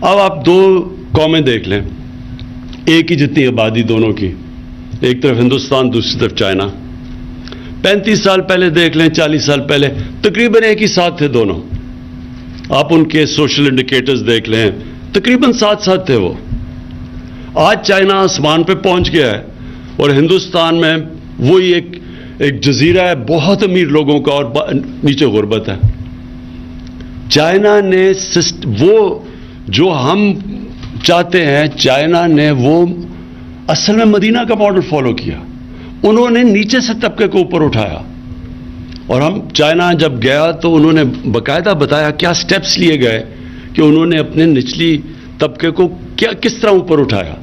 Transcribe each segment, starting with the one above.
اب آپ دو قومیں دیکھ لیں، ایک ہی جتنی آبادی دونوں کی، ایک طرف ہندوستان دوسری طرف چائنا. 35 سال پہلے دیکھ لیں، 40 سال پہلے تقریباً ایک ہی ساتھ تھے دونوں. آپ ان کے سوشل انڈیکیٹرز دیکھ لیں، تقریباً ساتھ ساتھ تھے وہ. آج چائنا آسمان پہ پہنچ گیا ہے اور ہندوستان میں وہی ایک جزیرہ ہے بہت امیر لوگوں کا اور نیچے غربت ہے. چائنا نے وہ جو ہم چاہتے ہیں، چائنا نے وہ اصل میں مدینہ کا ماڈل فالو کیا. انہوں نے نیچے سے طبقے کو اوپر اٹھایا، اور ہم چائنا جب گیا تو انہوں نے باقاعدہ بتایا کیا سٹیپس لیے گئے کہ انہوں نے اپنے نچلی طبقے کو کس طرح اوپر اٹھایا،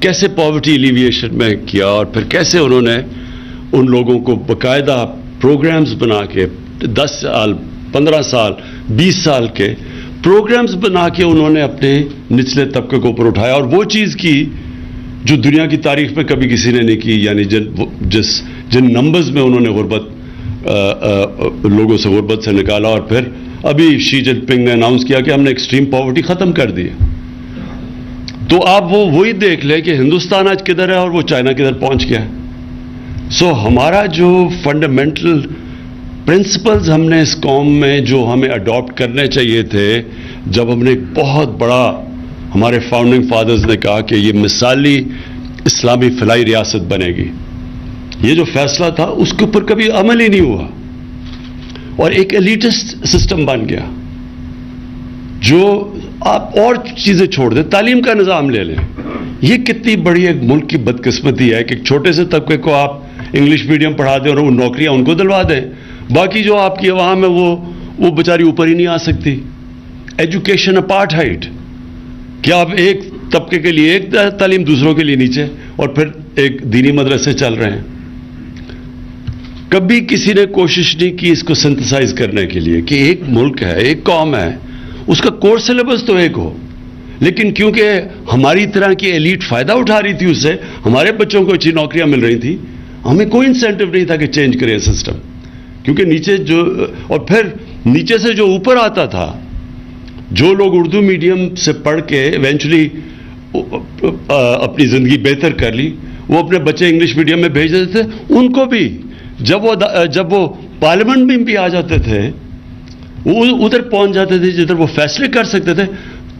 کیسے پاورٹی ایلیویشن میں کیا، اور پھر کیسے انہوں نے ان لوگوں کو باقاعدہ پروگرامز بنا کے 10 سال 15 سال 20 سال کے پروگرامز بنا کے انہوں نے اپنے نچلے طبقے کو اوپر اٹھایا. اور وہ چیز کی جو دنیا کی تاریخ میں کبھی کسی نے نہیں کی، یعنی جن نمبرز میں انہوں نے لوگوں سے غربت سے نکالا. اور پھر ابھی شی جن پنگ نے اناؤنس کیا کہ ہم نے ایکسٹریم پاورٹی ختم کر دی. تو آپ وہی دیکھ لیں کہ ہندوستان آج کدھر ہے اور وہ چائنا کدھر پہنچ گیا ہے. سو ہمارا جو فنڈامنٹل پرنسپلز ہم نے اس قوم میں جو ہمیں اڈاپٹ کرنے چاہیے تھے، جب ہم نے ایک بہت بڑا، ہمارے فاؤنڈنگ فادرز نے کہا کہ یہ مثالی اسلامی فلاحی ریاست بنے گی، یہ جو فیصلہ تھا اس کے اوپر کبھی عمل ہی نہیں ہوا اور ایک ایلیٹسٹ سسٹم بن گیا. جو آپ اور چیزیں چھوڑ دیں، تعلیم کا نظام لے لیں، یہ کتنی بڑی ایک ملک کی بدقسمتی ہے کہ ایک چھوٹے سے طبقے کو آپ انگلش میڈیم پڑھا دیں اور وہ نوکریاں ان کو دلوا دیں، باقی جو آپ کی عوام ہے وہ بیچاری اوپر ہی نہیں آ سکتی. ایجوکیشن اپارٹھائڈ، کہ آپ ایک طبقے کے لیے ایک تعلیم، دوسروں کے لیے نیچے، اور پھر ایک دینی مدرسے چل رہے ہیں. کبھی کسی نے کوشش نہیں کی اس کو سنتھسائز کرنے کے لیے کہ ایک ملک ہے، ایک قوم ہے، اس کا کورس سلیبس تو ایک ہو، لیکن کیونکہ ہماری طرح کی ایلیٹ فائدہ اٹھا رہی تھی اس سے، ہمارے بچوں کو اچھی نوکریاں مل رہی تھیں، ہمیں کوئی انسینٹو نہیں تھا کہ چینج کریں سسٹم. کیونکہ نیچے اور پھر نیچے سے جو اوپر آتا تھا، جو لوگ اردو میڈیم سے پڑھ کے ایونچولی اپنی زندگی بہتر کر لی، وہ اپنے بچے انگلش میڈیم میں بھیج دیتے تھے. ان کو بھی جب وہ پارلیمنٹ میں بھی آ جاتے تھے، وہ ادھر پہنچ جاتے تھے جدھر وہ فیصلے کر سکتے تھے،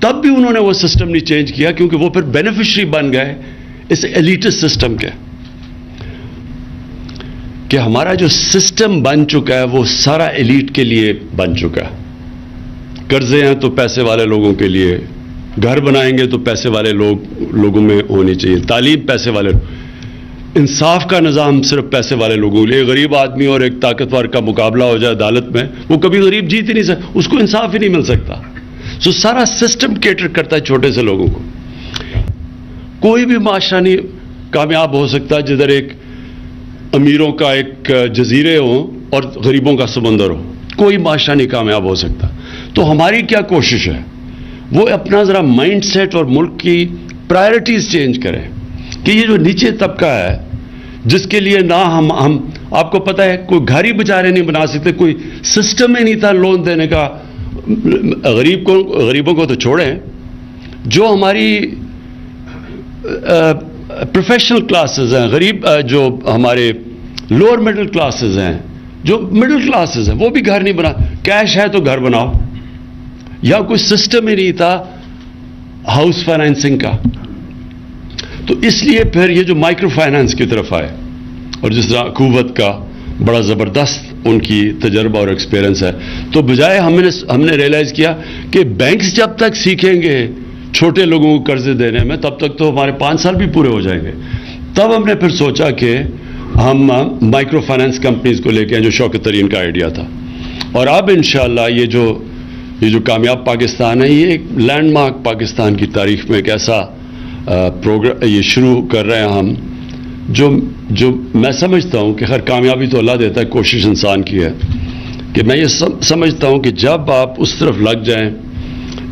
تب بھی انہوں نے وہ سسٹم نہیں چینج کیا، کیونکہ وہ پھر بینیفیشری بن گئے اس ایلیٹسٹ سسٹم کے. کہ ہمارا جو سسٹم بن چکا ہے وہ سارا ایلیٹ کے لیے بن چکا ہے. قرضے ہیں تو پیسے والے لوگوں کے لیے، گھر بنائیں گے تو پیسے والے لوگوں میں ہونی چاہیے، تعلیم پیسے والے، انصاف کا نظام صرف پیسے والے لوگوں کے لیے. غریب آدمی اور ایک طاقتور کا مقابلہ ہو جائے عدالت میں، وہ کبھی غریب جیت ہی نہیں سکتا، اس کو انصاف ہی نہیں مل سکتا. سو سارا سسٹم کیٹر کرتا ہے چھوٹے سے لوگوں کو. کوئی بھی معاشرہ نہیں کامیاب ہو سکتا جدھر ایک امیروں کا ایک جزیرے ہوں اور غریبوں کا سمندر ہو. کوئی معاشرہ نہیں کامیاب ہو سکتا. تو ہماری کیا کوشش ہے، وہ اپنا ذرا مائنڈ سیٹ اور ملک کی پرائرٹیز چینج کریں کہ یہ جو نیچے طبقہ ہے، جس کے لیے نہ ہم آپ کو پتہ ہے کوئی گھر ہی بیچارے نہیں بنا سکتے، کوئی سسٹم ہی نہیں تھا لون دینے کا. غریبوں کو تو چھوڑیں، جو ہماری پروفیشنل کلاسز ہیں، غریب جو ہمارے لوور مڈل کلاسز ہیں، جو مڈل کلاسز ہیں، وہ بھی گھر نہیں بنا. کیش ہے تو گھر بناؤ، یا کوئی سسٹم ہی نہیں تھا ہاؤس فائنینسنگ کا. تو اس لیے پھر یہ جو مائکرو فائنانس کی طرف آئے، اور جس طرح قوت کا بڑا زبردست ان کی تجربہ اور ایکسپیرنس ہے، تو بجائے ہم نے ریئلائز کیا کہ بینکس جب تک سیکھیں گے چھوٹے لوگوں کو قرضے دینے میں، تب تک تو ہمارے 5 سال بھی پورے ہو جائیں گے. تب ہم نے پھر سوچا کہ ہم مائکرو فائنانس کمپنیز کو لے کے آئیں، جو شوکت ترین کا آئیڈیا تھا. اور اب انشاءاللہ یہ جو کامیاب پاکستان ہے، یہ ایک لینڈ مارک پاکستان کی تاریخ میں ایک ایسا پروگرام یہ شروع کر رہے ہیں ہم، جو میں سمجھتا ہوں کہ خیر کامیابی تو اللہ دیتا ہے، کوشش انسان کی ہے. کہ میں یہ سمجھتا ہوں کہ جب آپ اس طرف لگ جائیں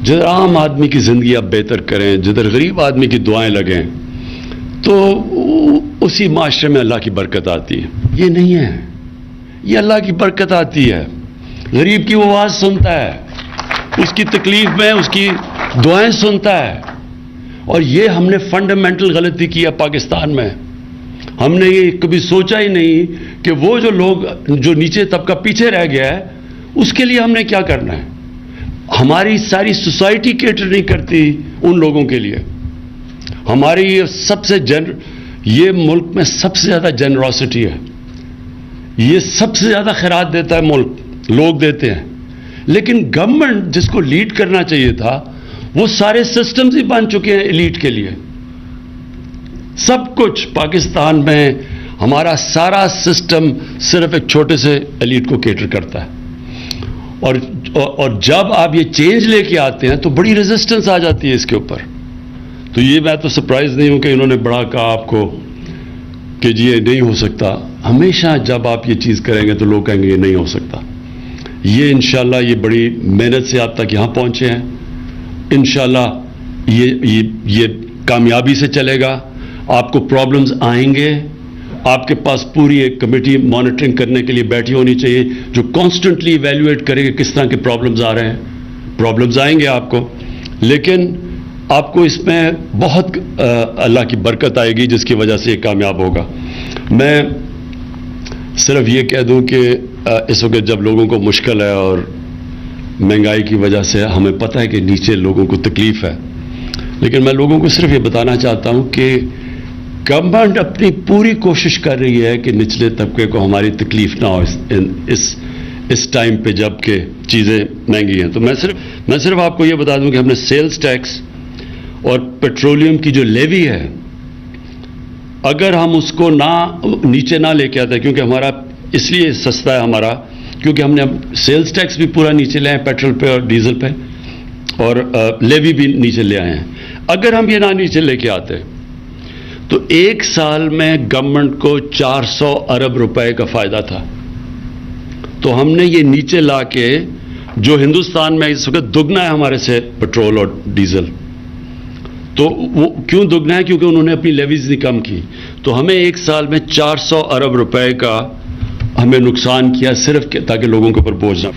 جدھر عام آدمی کی زندگی آپ بہتر کریں، جدھر غریب آدمی کی دعائیں لگیں، تو اسی معاشرے میں اللہ کی برکت آتی ہے. یہ نہیں ہے، یہ اللہ کی برکت آتی ہے. غریب کی وہ آواز سنتا ہے، اس کی تکلیف میں، اس کی دعائیں سنتا ہے. اور یہ ہم نے فنڈامنٹل غلطی کی ہے پاکستان میں. ہم نے یہ کبھی سوچا ہی نہیں کہ وہ جو لوگ جو نیچے طبقہ پیچھے رہ گیا ہے اس کے لیے ہم نے کیا کرنا ہے. ہماری ساری سوسائٹی کیٹر نہیں کرتی ان لوگوں کے لیے. ہماری یہ ملک میں سب سے زیادہ جنراسٹی ہے. یہ سب سے زیادہ خیرات دیتا ہے ملک، لوگ دیتے ہیں. لیکن گورنمنٹ جس کو لیڈ کرنا چاہیے تھا وہ سارے سسٹمز ہی بن چکے ہیں ایلیٹ کے لیے. سب کچھ پاکستان میں ہمارا سارا سسٹم صرف ایک چھوٹے سے ایلیٹ کو کیٹر کرتا ہے. اور جب آپ یہ چینج لے کے آتے ہیں تو بڑی ریزسٹنس آ جاتی ہے اس کے اوپر. تو یہ میں تو سرپرائز نہیں ہوں کہ انہوں نے بڑا کہا آپ کو کہ جی یہ نہیں ہو سکتا. ہمیشہ جب آپ یہ چیز کریں گے تو لوگ کہیں گے یہ نہیں ہو سکتا. یہ انشاءاللہ یہ بڑی محنت سے آپ تک یہاں پہنچے ہیں. انشاءاللہ یہ کامیابی سے چلے گا. آپ کو پرابلمز آئیں گے. آپ کے پاس پوری ایک کمیٹی مانیٹرنگ کرنے کے لیے بیٹھی ہونی چاہیے جو کانسٹنٹلی ایویلویٹ کرے کہ کس طرح کے پرابلمز آ رہے ہیں. پرابلمز آئیں گے آپ کو، لیکن آپ کو اس میں بہت اللہ کی برکت آئے گی جس کی وجہ سے یہ کامیاب ہوگا. میں صرف یہ کہہ دوں کہ اس وقت جب لوگوں کو مشکل ہے اور مہنگائی کی وجہ سے ہمیں پتہ ہے کہ نیچے لوگوں کو تکلیف ہے، لیکن میں لوگوں کو صرف یہ بتانا چاہتا ہوں کہ گورنمنٹ اپنی پوری کوشش کر رہی ہے کہ نچلے طبقے کو ہماری تکلیف نہ ہو اس ٹائم پہ جب کہ چیزیں مہنگی ہیں. تو میں صرف آپ کو یہ بتا دوں کہ ہم نے سیلز ٹیکس اور پیٹرولیم کی جو لیوی ہے اگر ہم اس کو نیچے نہ لے کے آتے، کیونکہ ہمارا اس لیے سستا ہے ہمارا کیونکہ ہم نے سیلز ٹیکس بھی پورا نیچے لے آئے پیٹرول پہ اور ڈیزل پہ، اور لیوی بھی نیچے لے آئے ہیں. اگر ہم یہ نہ نیچے لے کے آتے تو ایک سال میں گورنمنٹ کو 400 ارب روپے کا فائدہ تھا. تو ہم نے یہ نیچے لا کے، جو ہندوستان میں اس وقت دگنا ہے ہمارے سے پیٹرول اور ڈیزل، تو وہ کیوں دگنا ہے؟ کیونکہ انہوں نے اپنی لیویز نہیں کم کی. تو ہمیں ایک سال میں 400 ارب روپے کا ہمیں نقصان کیا صرف تاکہ لوگوں کے اوپر بوجھ نہ